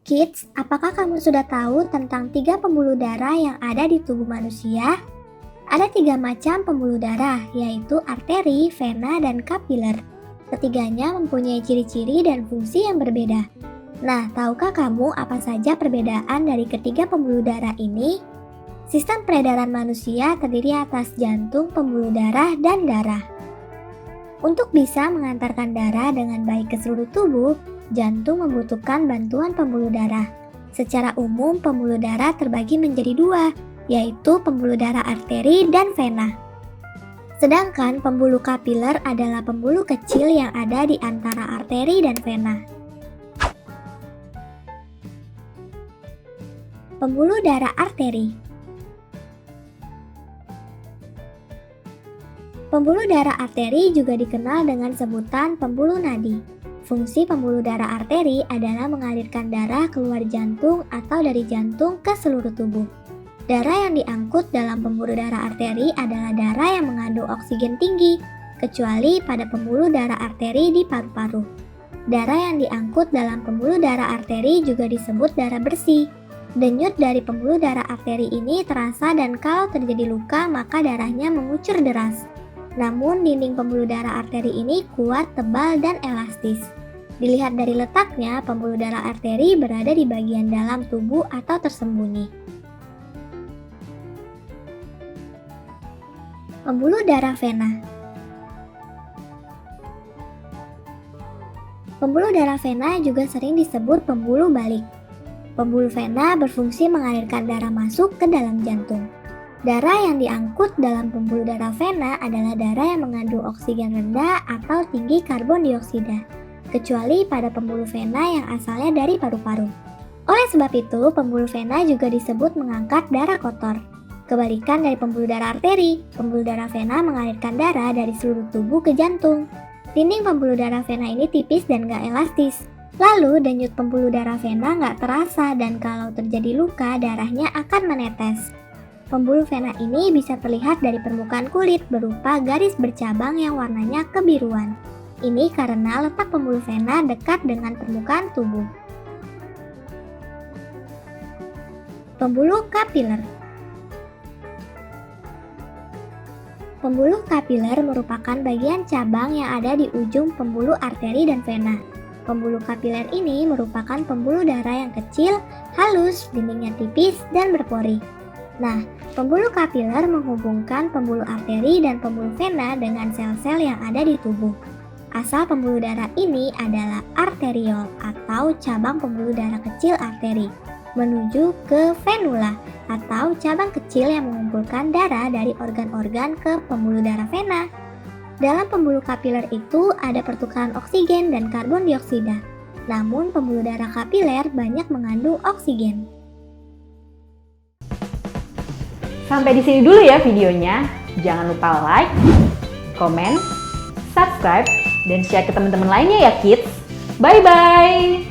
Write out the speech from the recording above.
Kids, apakah kamu sudah tahu tentang 3 pembuluh darah yang ada di tubuh manusia? Ada 3 macam pembuluh darah, yaitu arteri, vena, dan kapiler. Ketiganya mempunyai ciri-ciri dan fungsi yang berbeda. Nah, tahukah kamu apa saja perbedaan dari ketiga pembuluh darah ini? Sistem peredaran manusia terdiri atas jantung, pembuluh darah, dan darah. Untuk bisa mengantarkan darah dengan baik ke seluruh tubuh, jantung membutuhkan bantuan pembuluh darah. Secara umum, pembuluh darah terbagi menjadi 2, yaitu pembuluh darah arteri dan vena. Sedangkan pembuluh kapiler adalah pembuluh kecil yang ada di antara arteri dan vena. Pembuluh darah arteri. Pembuluh darah arteri juga dikenal dengan sebutan pembuluh nadi. Fungsi pembuluh darah arteri adalah mengalirkan darah keluar jantung atau dari jantung ke seluruh tubuh. Darah yang diangkut dalam pembuluh darah arteri adalah darah yang mengandung oksigen tinggi, kecuali pada pembuluh darah arteri di paru-paru. Darah yang diangkut dalam pembuluh darah arteri juga disebut darah bersih. Denyut dari pembuluh darah arteri ini terasa dan kalau terjadi luka maka darahnya mengucur deras. Namun dinding pembuluh darah arteri ini kuat, tebal, dan elastis. Dilihat dari letaknya, pembuluh darah arteri berada di bagian dalam tubuh atau tersembunyi. Pembuluh darah vena. Pembuluh darah vena juga sering disebut pembuluh balik. Pembuluh vena berfungsi mengalirkan darah masuk ke dalam jantung. Darah yang diangkut dalam pembuluh darah vena adalah darah yang mengandung oksigen rendah atau tinggi karbon dioksida, kecuali pada pembuluh vena yang asalnya dari paru-paru. Oleh sebab itu, pembuluh vena juga disebut mengangkat darah kotor. Kebalikan dari pembuluh darah arteri, pembuluh darah vena mengalirkan darah dari seluruh tubuh ke jantung. Dinding pembuluh darah vena ini tipis dan gak elastis. Lalu, denyut pembuluh darah vena gak terasa dan kalau terjadi luka, darahnya akan menetes. Pembuluh vena ini bisa terlihat dari permukaan kulit berupa garis bercabang yang warnanya kebiruan. Ini karena letak pembuluh vena dekat dengan permukaan tubuh. Pembuluh kapiler. Pembuluh kapiler merupakan bagian cabang yang ada di ujung pembuluh arteri dan vena. Pembuluh kapiler ini merupakan pembuluh darah yang kecil, halus, dindingnya tipis, dan berpori. Nah, pembuluh kapiler menghubungkan pembuluh arteri dan pembuluh vena dengan sel-sel yang ada di tubuh. Asal pembuluh darah ini adalah arteriol atau cabang pembuluh darah kecil arteri, menuju ke venula atau cabang kecil yang mengumpulkan darah dari organ-organ ke pembuluh darah vena. Dalam pembuluh kapiler itu ada pertukaran oksigen dan karbon dioksida. Namun pembuluh darah kapiler banyak mengandung oksigen. Sampai di sini dulu ya videonya. Jangan lupa like, comment, subscribe, dan share ke teman-teman lainnya ya kids. Bye-bye!